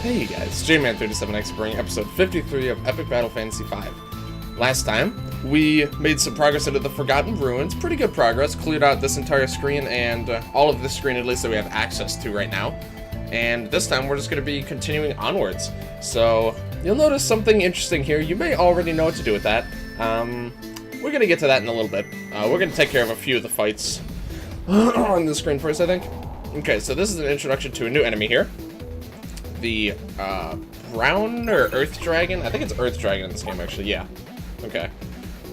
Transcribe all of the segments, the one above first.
Hey guys, it's J-Man37X bringing episode 53 of Epic Battle Fantasy V. Last time, we made some progress into the Forgotten Ruins, pretty good progress, cleared out this entire screen and all of this screen at least that we have access to right now. And this time we're just going to be continuing onwards. So, you'll notice something interesting here. You may already know what to do with that. We're going to get to that in a little bit. We're going to take care of a few of the fights on the screen first, I think. Okay, so this is an introduction to a new enemy here. The brown or earth dragon? I think it's earth dragon in this game, actually. Yeah. Okay.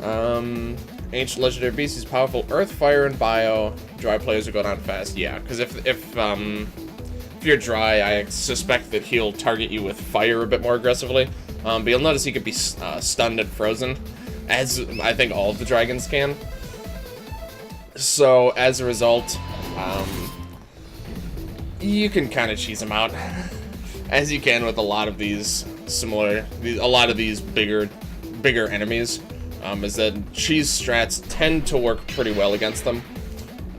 Ancient legendary beast is powerful earth, fire, and bio. Dry players will go down fast. Yeah, because if you're dry, I suspect that he'll target you with fire a bit more aggressively. But you'll notice he could be stunned and frozen, as I think all of the dragons can. So as a result, you can kind of cheese him out. As you can with a lot of these bigger enemies, is that cheese strats tend to work pretty well against them.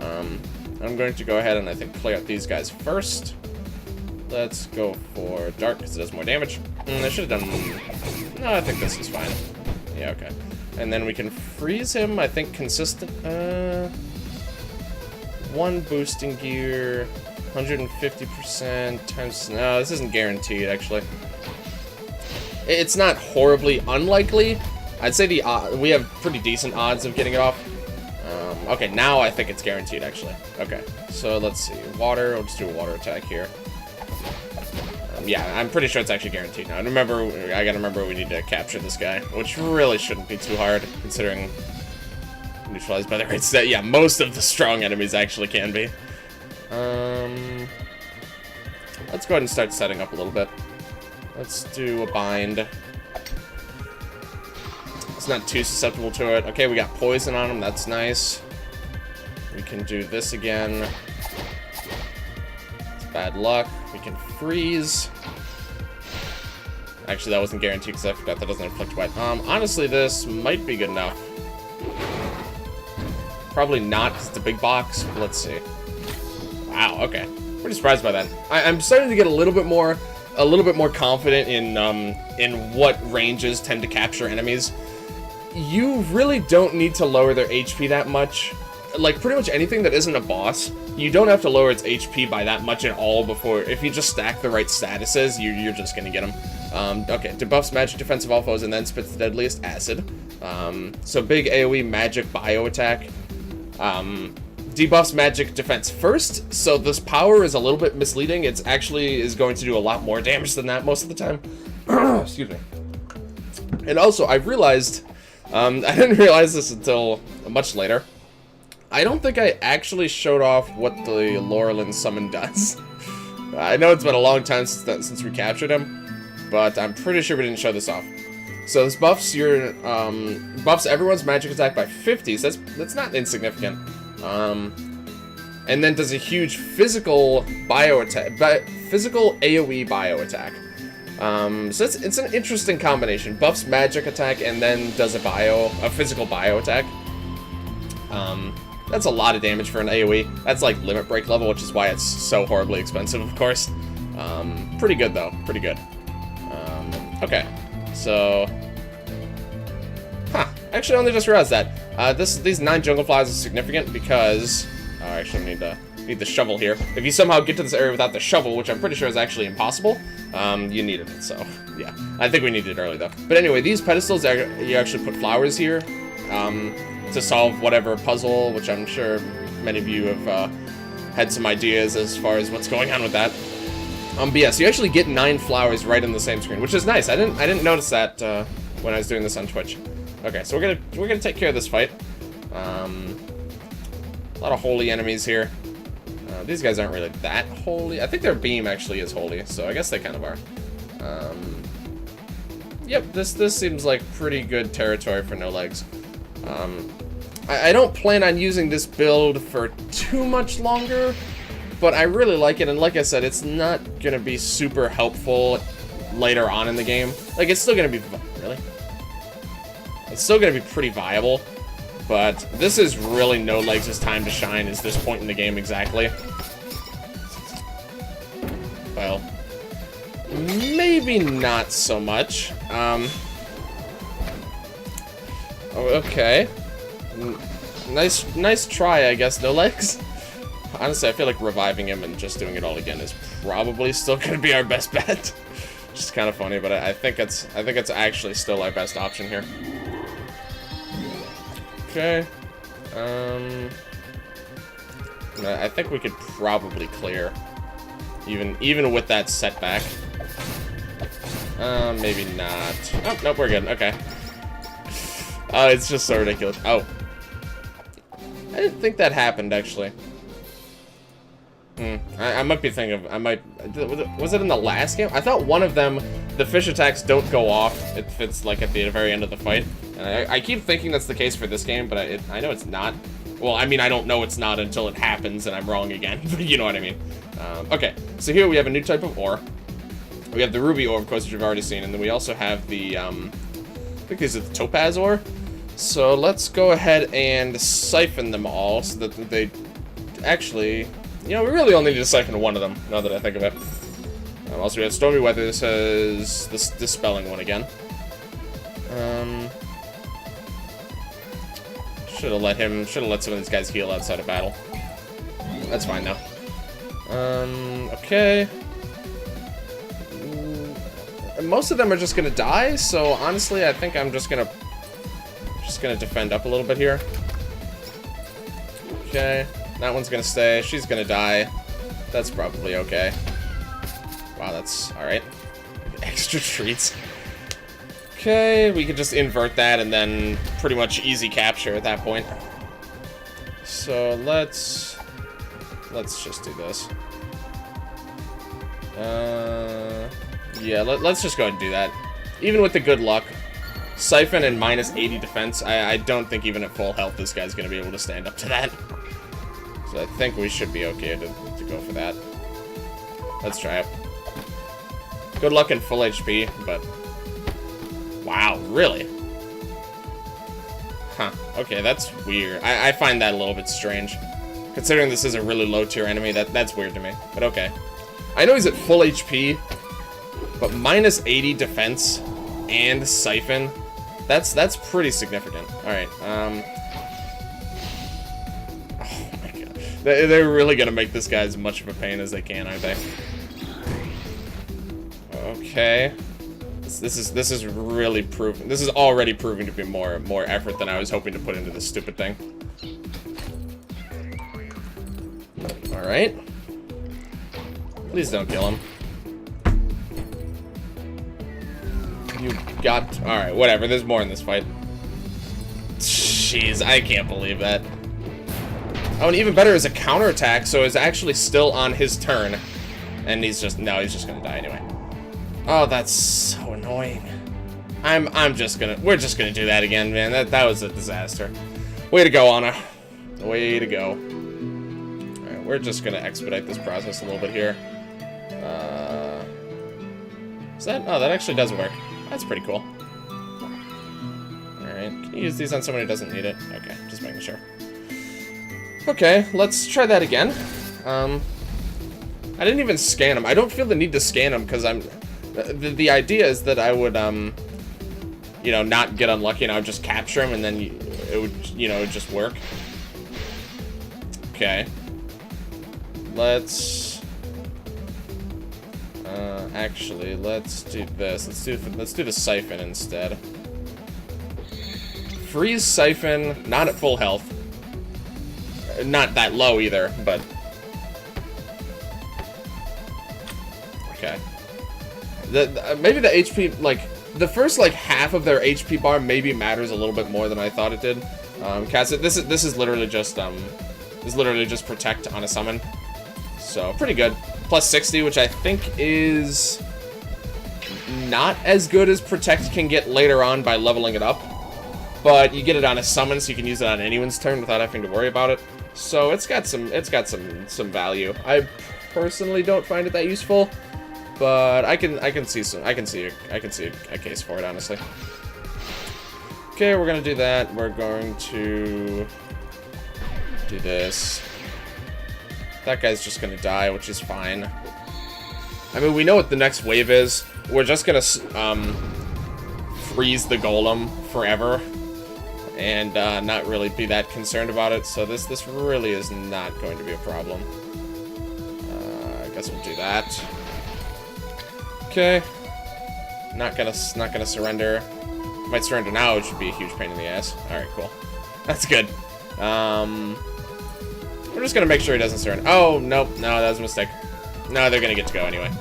I'm going to go ahead and I think play out these guys first. Let's go for dark because it does more damage. I should have done. No, I think this is fine. Yeah, okay. And then we can freeze him. I think consistent. One boosting gear. 150% times... No, this isn't guaranteed, actually. It's not horribly unlikely. I'd say we have pretty decent odds of getting it off. Okay, now I think it's guaranteed, actually. Okay, so let's see. Water. I'll just do a water attack here. Yeah, I'm pretty sure it's actually guaranteed now. I gotta remember we need to capture this guy, which really shouldn't be too hard, considering neutralized by the right set. Yeah, most of the strong enemies actually can be. Let's go ahead and start setting up a little bit. Let's do a bind. It's not too susceptible to it. Okay, we got poison on him. That's nice. We can do this again. It's bad luck. We can freeze. Actually, that wasn't guaranteed because I forgot that doesn't inflict wet. Honestly, this might be good enough. Probably not because it's a big box. But let's see. Wow, okay. Pretty surprised by that. I'm starting to get a little bit more confident in what ranges tend to capture enemies. You really don't need to lower their HP that much. Like, pretty much anything that isn't a boss, you don't have to lower its HP by that much at all before... If you just stack the right statuses, you're just gonna get them. Okay, debuffs magic defense of all foes and then spits the deadliest acid. So big AoE magic bio attack. Debuffs magic defense first, so this power is a little bit misleading. It's actually is going to do a lot more damage than that most of the time. Excuse me. And also, I've realized, I didn't realize this until much later. I don't think I actually showed off what the Laurelin summon does. I know it's been a long time since we captured him, but I'm pretty sure we didn't show this off. So this buffs buffs everyone's magic attack by 50, so that's not insignificant. And then does a huge physical bio attack, physical AoE bio attack. So it's an interesting combination. Buffs magic attack and then does a physical bio attack. That's a lot of damage for an AoE. That's like limit break level, which is why it's so horribly expensive, of course. Pretty good though, pretty good. Okay, so. Actually, I only just realized that. These 9 jungle flies are significant because... actually, I need the shovel here. If you somehow get to this area without the shovel, which I'm pretty sure is actually impossible, you needed it, so, yeah. I think we needed it early, though. But anyway, these pedestals, you actually put flowers here to solve whatever puzzle, which I'm sure many of you have had some ideas as far as what's going on with that. But yeah, so you actually get 9 flowers right in the same screen, which is nice. I didn't notice that when I was doing this on Twitch. Okay, so we're gonna take care of this fight. A lot of holy enemies here. These guys aren't really that holy. I think their beam actually is holy, so I guess they kind of are. Yep, this seems like pretty good territory for no legs. I don't plan on using this build for too much longer, but I really like it, and like I said, it's not gonna be super helpful later on in the game. Like, it's still gonna be... Really? It's still going to be pretty viable, but this is really no legs' time to shine is this point in the game exactly. Well, maybe not so much. Okay. Nice try, I guess. No legs. Honestly, I feel like reviving him and just doing it all again is probably still gonna be our best bet. Which is kind of funny, but I think it's actually still our best option here. Okay. I think we could probably clear, even with that setback. Maybe not. Oh, nope, we're good. Okay. Oh, it's just so ridiculous. Oh. I didn't think that happened, actually. I might be thinking of, was it in the last game? I thought one of them, the fish attacks don't go off if it's like at the very end of the fight. And I keep thinking that's the case for this game, but I know it's not. Well, I mean, I don't know it's not until it happens and I'm wrong again, but you know what I mean. Okay, so here we have a new type of ore. We have the ruby ore, of course, which you've already seen, and then we also have the, I think these are the topaz ore. So let's go ahead and siphon them all so that they actually... You know, we really only need to siphon one of them, now that I think of it. Also, we have Stormy Weather. This is this dispelling one again. Should have let some of these guys heal outside of battle. That's fine now. Okay. Most of them are just gonna die, so honestly, I think I'm just gonna defend up a little bit here. Okay. That one's gonna stay. She's gonna die. That's probably okay. Wow, that's alright. Extra treats. Okay, we could just invert that and then pretty much easy capture at that point. So let's just do this. Yeah, let's just go ahead and do that. Even with the good luck, Siphon and minus 80 defense, I don't think even at full health this guy's gonna be able to stand up to that. So I think we should be okay to go for that. Let's try it. Good luck in full HP, but... Wow, really? Huh, okay, that's weird. I find that a little bit strange. Considering this is a really low tier enemy, that's weird to me, but okay. I know he's at full HP, but minus 80 defense and Siphon, that's pretty significant. Alright, oh my god. They're really gonna make this guy as much of a pain as they can, aren't they? Okay. This is really proving. This is already proving to be more effort than I was hoping to put into this stupid thing. All right. Please don't kill him. You got. All right, whatever. There's more in this fight. Jeez, I can't believe that. Oh, and even better is a counterattack, so it's actually still on his turn, and he's just he's just gonna die anyway. Oh, that's so annoying. We're just gonna do that again, man. That was a disaster. Way to go, Anna. Way to go. Alright, we're just gonna expedite this process a little bit here. Is that? Oh, that actually does work. That's pretty cool. Alright, can you use these on someone who doesn't need it? Okay, just making sure. Okay, let's try that again. I didn't even scan him. I don't feel the need to scan him because I'm... The idea is that I would, you know, not get unlucky and I would just capture him and then it would, you know, it would just work. Okay. Let's, actually, let's do this. Let's do the Siphon instead. Freeze Siphon, not at full health. Not that low either, but... Okay. Maybe the HP, like, the first, like, half of their HP bar maybe matters a little bit more than I thought it did. This is literally just, protect on a summon. So, pretty good. Plus 60, which I think is not as good as protect can get later on by leveling it up. But you get it on a summon, so you can use it on anyone's turn without having to worry about it. So, it's got some value. I personally don't find it that useful. But I can see a case for it, honestly. Okay, we're gonna do that. We're going to do this. That guy's just gonna die, which is fine. I mean, we know what the next wave is. We're just gonna freeze the golem forever, and not really be that concerned about it. So this really is not going to be a problem. I guess we'll do that. Okay. Not gonna surrender. Might surrender now, which would be a huge pain in the ass. All right, cool. That's good. We're just gonna make sure he doesn't surrender. Oh nope, no, that was a mistake. No, they're gonna get to go anyway.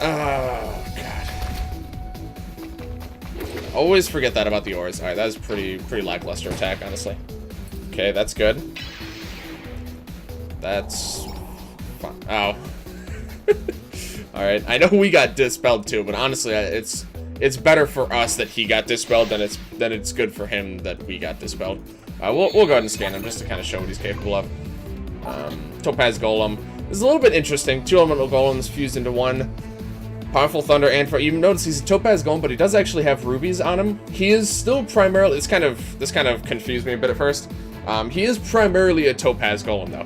Oh god. Always forget that about the ores. All right, that was pretty lackluster attack, honestly. Okay, that's good. That's fine. Oh. All right, I know we got dispelled too, but honestly, it's better for us that he got dispelled than it's good for him that we got dispelled. We'll go ahead and scan him just to kind of show what he's capable of. Topaz Golem. This is a little bit interesting. 2 elemental golems fused into one. Powerful thunder and fire. You notice he's a Topaz Golem, but he does actually have rubies on him. He is still primarily. This kind of confused me a bit at first. He is primarily a Topaz Golem though.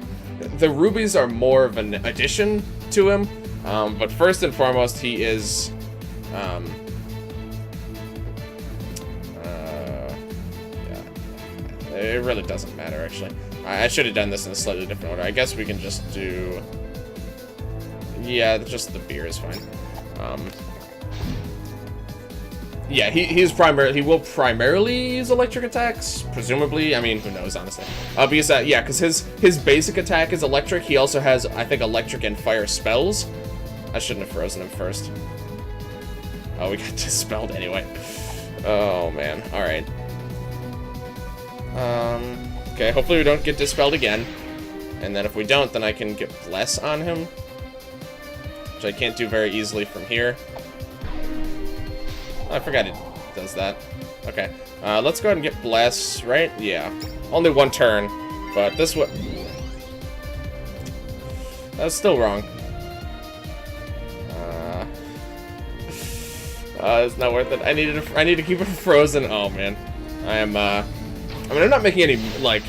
The rubies are more of an addition to him. But first and foremost, he is. Yeah. It really doesn't matter, actually. I should have done this in a slightly different order. I guess we can just do... Yeah, just the beer is fine. Yeah, he will primarily use electric attacks, presumably. I mean, who knows, honestly. Because, yeah, because his basic attack is electric. He also has, I think, electric and fire spells. I shouldn't have frozen him first. Oh, we got dispelled anyway. Oh, man. All right. Okay, hopefully we don't get dispelled again. And then if we don't, then I can get Bless on him. Which I can't do very easily from here. Oh, I forgot it does that. Okay. Let's go ahead and get Bless, right? Yeah. Only one turn, but this one... That was still wrong. It's not worth it. I need to keep it frozen. Oh, man. I mean, I'm not making any, like...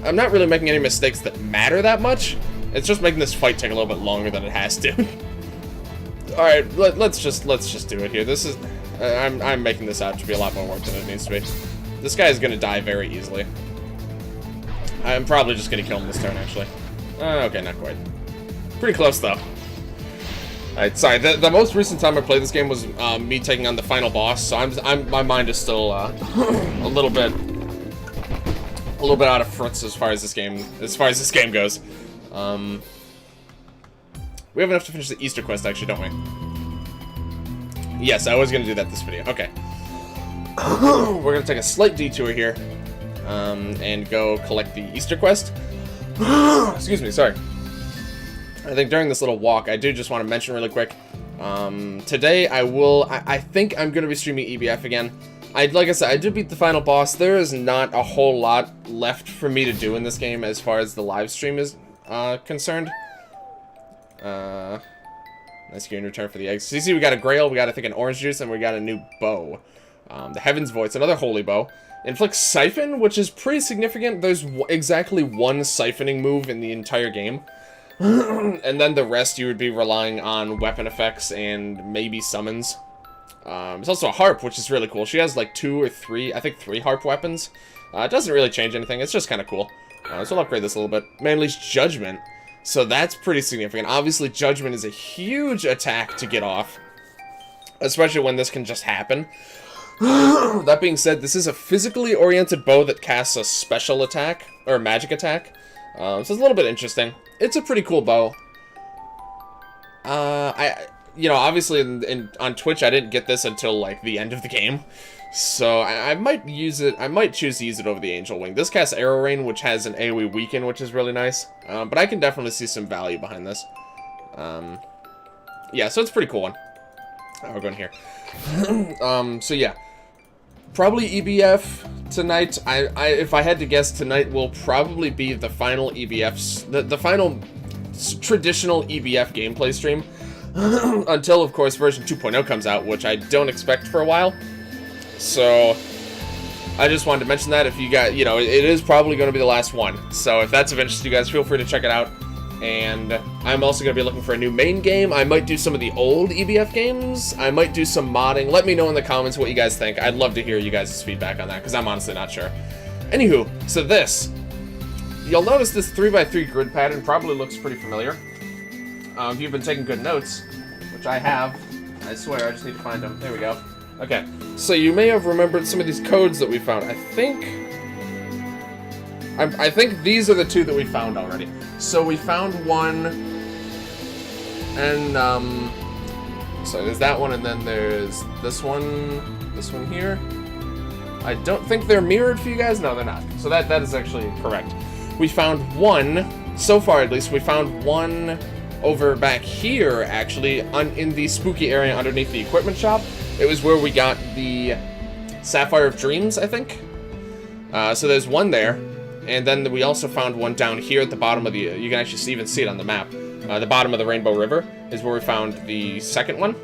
I'm not really making any mistakes that matter that much. It's just making this fight take a little bit longer than it has to. Alright, let's just do it here. This is... I'm making this out to be a lot more work than it needs to be. This guy is going to die very easily. I'm probably just going to kill him this turn, actually. Okay, not quite. Pretty close, though. Alright, sorry. The most recent time I played this game was me taking on the final boss, so my mind is still a little bit out of frets as far as this game goes. We have enough to finish the Easter quest, actually, don't we? Yes, I was gonna do that this video. Okay. We're gonna take a slight detour here, and go collect the Easter quest. Excuse me, sorry. I think during this little walk, I do just want to mention really quick. Today I think I'm gonna be streaming EBF again. Like I said, I did beat the final boss. There is not a whole lot left for me to do in this game as far as the live stream is concerned. Nice game in return for the eggs. So you see, we got a Grail, we got, I think, an orange juice, and we got a new bow. The Heaven's Voice, another holy bow. Inflicts Siphon, which is pretty significant. There's exactly one siphoning move in the entire game. And then the rest you would be relying on weapon effects and maybe summons. It's also a harp, which is really cool. She has like 2 or 3, I think 3 harp weapons. It doesn't really change anything, it's just kind of cool. So I'll upgrade this a little bit. Manly's Judgment. So that's pretty significant. Obviously, Judgment is a huge attack to get off. Especially when this can just happen. That being said, this is a physically oriented bow that casts a special attack, or a magic attack. So it's a little bit interesting. It's a pretty cool bow. Obviously on Twitch, I didn't get this until, like, the end of the game. So I might use it, I might choose to use it over the Angel Wing. This casts Arrow Rain, which has an AoE weaken, which is really nice. But I can definitely see some value behind this. Yeah, so it's a pretty cool one. We're going here. So yeah. Probably EBF tonight. If I had to guess, tonight will probably be the final the final traditional EBF gameplay stream. Until, of course, version 2.0 comes out, which I don't expect for a while. So, I just wanted to mention that. If you got, it is probably going to be the last one. So, if that's of interest to you guys, feel free to check it out. And I'm also going to be looking for a new main game. I might do some of the old EBF games. I might do some modding. Let me know in the comments what you guys think. I'd love to hear you guys' feedback on that, because I'm honestly not sure. Anywho, so this. You'll notice this 3x3 grid pattern probably looks pretty familiar. If you've been taking good notes, which I have. I swear, I just need to find them. There we go. Okay, so you may have remembered some of these codes that we found. I think these are the two that we found already. So we found one, and so there's that one, and then there's this one here. I don't think they're mirrored for you guys. No, they're not. So that is actually correct. We found one, so far at least, we found one over back here, actually, in the spooky area underneath the equipment shop. It was where we got the Sapphire of Dreams, I think. So there's one there. And then we also found one down here at the bottom of the... you can actually even see it on the map. The bottom of the Rainbow River is where we found the second one.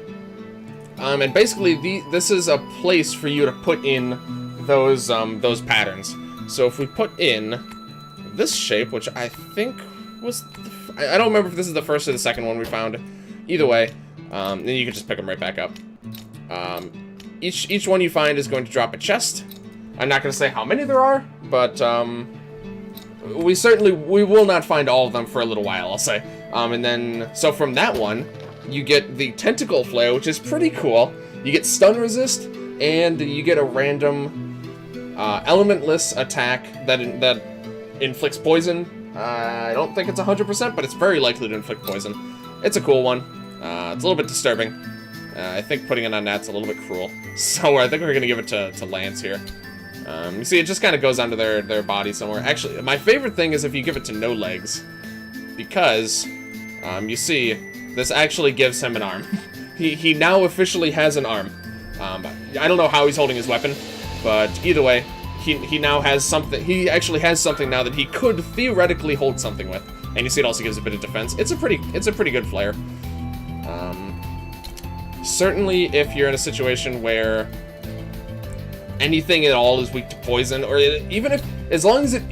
And basically, this is a place for you to put in those patterns. So if we put in this shape, which I think was... I don't remember if this is the first or the second one we found. Either way, then you can just pick them right back up. Each one you find is going to drop a chest. I'm not going to say how many there are, but... we will not find all of them for a little while, I'll say. And then, so from that one, you get the Tentacle Flare, which is pretty cool. You get Stun Resist, and you get a random elementless attack that inflicts poison. I don't think it's 100%, but it's very likely to inflict poison. It's a cool one. It's a little bit disturbing. I think putting it on that's a little bit cruel. So I think we're going to give it to Lance here. You see, it just kind of goes onto their body somewhere. Actually, my favorite thing is if you give it to No Legs, because you see, this actually gives him an arm. he now officially has an arm. I don't know how he's holding his weapon, but either way, he now has something. He actually has something now that he could theoretically hold something with. And you see, it also gives a bit of defense. It's a pretty good flare. Certainly, if you're in a situation where anything at all is weak to poison, or even if, as long as it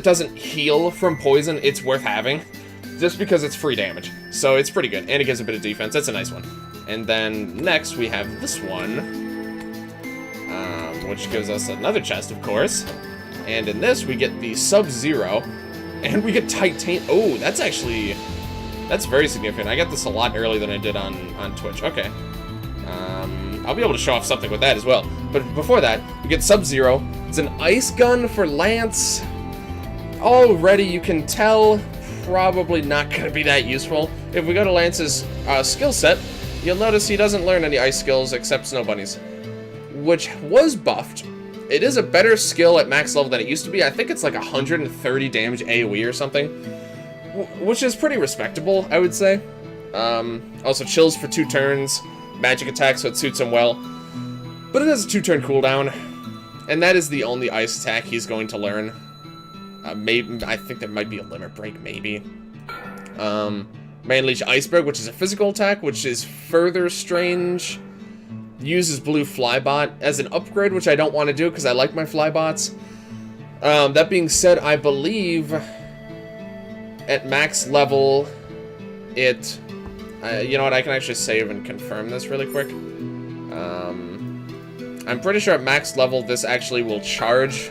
doesn't heal from poison, it's worth having, just because it's free damage. So it's pretty good, and it gives a bit of defense. That's a nice one. And then next we have this one, which gives us another chest, of course. And in this we get the Sub-Zero, and we get Titanium. Oh, that's very significant. I got this a lot earlier than I did on Twitch. Okay. I'll be able to show off something with that as well. But before that, we get Sub-Zero. It's an ice gun for Lance. Already, you can tell, probably not going to be that useful. If we go to Lance's skill set, you'll notice he doesn't learn any ice skills except Snow Bunnies, which was buffed. It is a better skill at max level than it used to be. I think it's like 130 damage AoE or something, which is pretty respectable, I would say. Also chills for 2 turns. Magic attack, so it suits him well. But it has a 2-turn cooldown, and that is the only ice attack he's going to learn. Maybe I think there might be a limit break, maybe. Unleash Iceberg, which is a physical attack, which is further strange. Uses Blue Flybot as an upgrade, which I don't want to do because I like my Flybots. That being said, I believe at max level, it... you know what, I can actually save and confirm this really quick. I'm pretty sure at max level this actually will charge.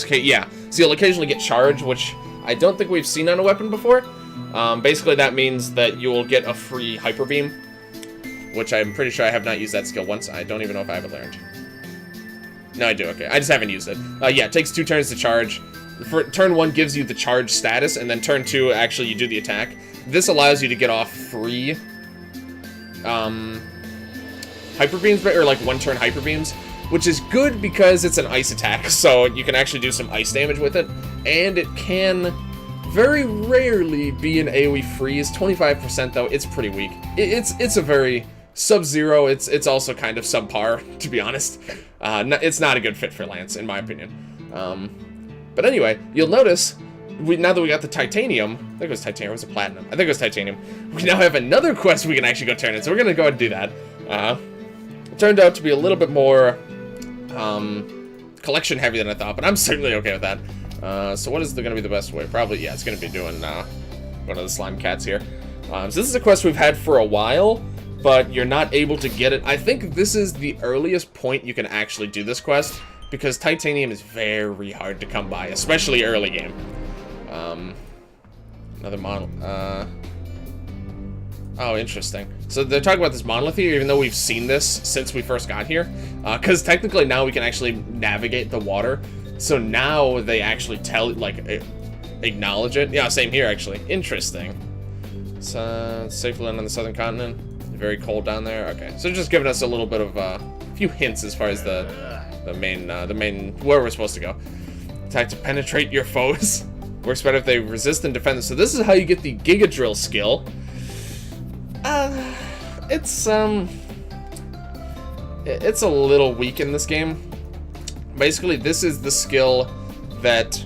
Yeah, so you'll occasionally get charge, which I don't think we've seen on a weapon before. Basically that means that you will get a free Hyper Beam, which I'm pretty sure I have not used that skill once. I don't even know if I have it learned. No, I do, okay. I just haven't used it. Yeah, it takes 2 turns to charge. For turn 1 gives you the charge status, and then turn 2, actually, you do the attack. This allows you to get off free Hyper Beams, or like 1-turn Hyper Beams, which is good because it's an ice attack, so you can actually do some ice damage with it, and it can very rarely be an AoE freeze. 25% though, it's pretty weak. It's a very Sub-Zero. It's also kind of subpar, to be honest. It's not a good fit for Lance, in my opinion. But anyway, you'll notice, now that we got the Titanium, I think it was Titanium, or was it Platinum? I think it was Titanium. We now have another quest we can actually go turn in, so we're gonna go ahead and do that. It turned out to be a little bit more collection heavy than I thought, but I'm certainly okay with that. So what is going to be the best way? Probably, yeah, it's going to be doing one of the slime cats here. So this is a quest we've had for a while, but you're not able to get it. I think this is the earliest point you can actually do this quest, because titanium is very hard to come by, especially early game. Another model. Oh, interesting. So they're talking about this monolith here, even though we've seen this since we first got here. Because technically now we can actually navigate the water. So now they actually tell, like, acknowledge it. Yeah, same here, actually. Interesting. So, safe land on the southern continent. Very cold down there. Okay, so just giving us a little bit of a few hints as far as the main where we're supposed to go. Attack to penetrate your foes. Works better if they resist and defend. So this is how you get the Giga Drill skill. It's a little weak in this game. Basically, this is the skill that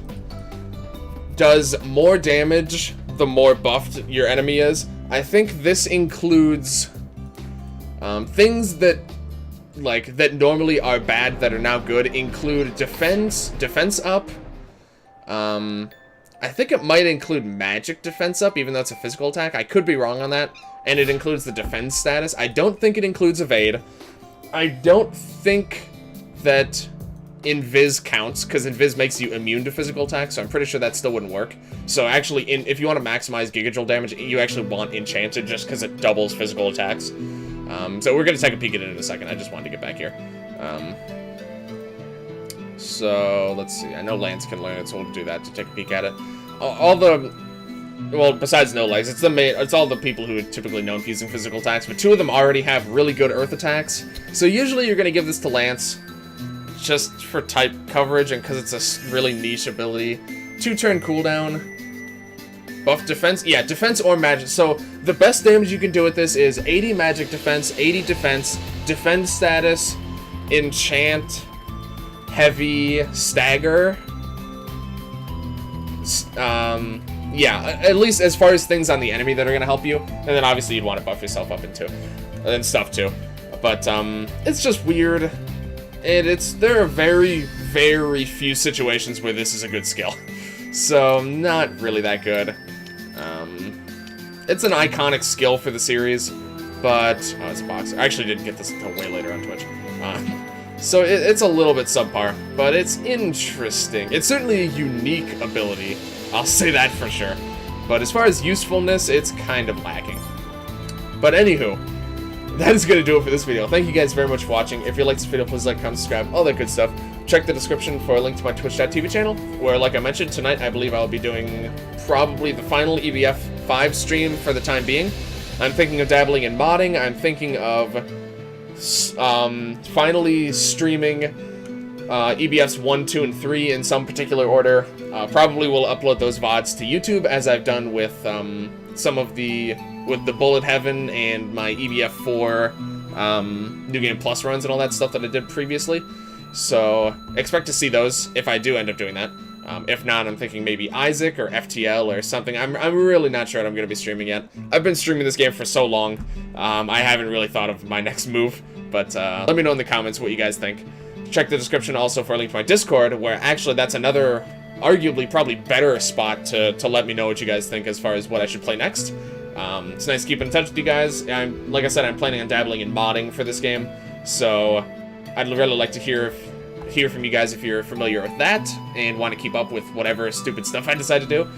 does more damage the more buffed your enemy is. I think this includes things that normally are bad that are now good. Include defense up. I think it might include magic defense up, even though it's a physical attack. I could be wrong on that. And it includes the defense status. I don't think it includes evade. I don't think that invis counts, because invis makes you immune to physical attacks, so I'm pretty sure that still wouldn't work. So actually, if you want to maximize Giga Drill damage, you actually want enchanted, just because it doubles physical attacks. So we're going to take a peek at it in a second. I just wanted to get back here. So let's see. I know Lance can learn it, so we'll do that to take a peek at it. Well, besides no legs, it's all the people who are typically known for using physical attacks, but two of them already have really good earth attacks. So usually you're going to give this to Lance just for type coverage and because it's a really niche ability. 2-turn cooldown. Buff defense? Yeah, defense or magic. So the best damage you can do with this is 80 magic defense, 80 defense, defend status, enchant, heavy, stagger. Yeah, at least as far as things on the enemy that are going to help you. And then obviously you'd want to buff yourself up into and stuff too. But it's just weird. There are very, very few situations where this is a good skill. So not really that good. It's an iconic skill for the series, but oh, it's a boxer. I actually didn't get this until way later on Twitch. So it's a little bit subpar, but it's interesting. It's certainly a unique ability. I'll say that for sure. But as far as usefulness, it's kind of lacking. But anywho, that is going to do it for this video. Thank you guys very much for watching. If you like this video, please like, comment, subscribe, all that good stuff. Check the description for a link to my twitch.tv channel, where, like I mentioned, tonight I believe I'll be doing probably the final EBF5 stream for the time being. I'm thinking of dabbling in modding. I'm thinking of finally streaming EBFs 1, 2, and 3 in some particular order. Probably will upload those VODs to YouTube, as I've done with some of the Bullet Heaven and my EBF 4 New Game Plus runs and all that stuff that I did previously. So expect to see those if I do end up doing that. If not, I'm thinking maybe Isaac or FTL or something. I'm really not sure what I'm going to be streaming yet. I've been streaming this game for so long, I haven't really thought of my next move. But let me know in the comments what you guys think. Check the description also for a link to my Discord, where actually that's another, arguably probably better spot to let me know what you guys think as far as what I should play next. It's nice keeping in touch with you guys. Like I said, I'm planning on dabbling in modding for this game, so I'd really like to hear from you guys if you're familiar with that and want to keep up with whatever stupid stuff I decide to do.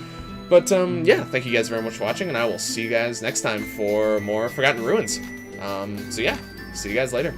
But yeah, thank you guys very much for watching, and I will see you guys next time for more Forgotten Ruins. So yeah, see you guys later.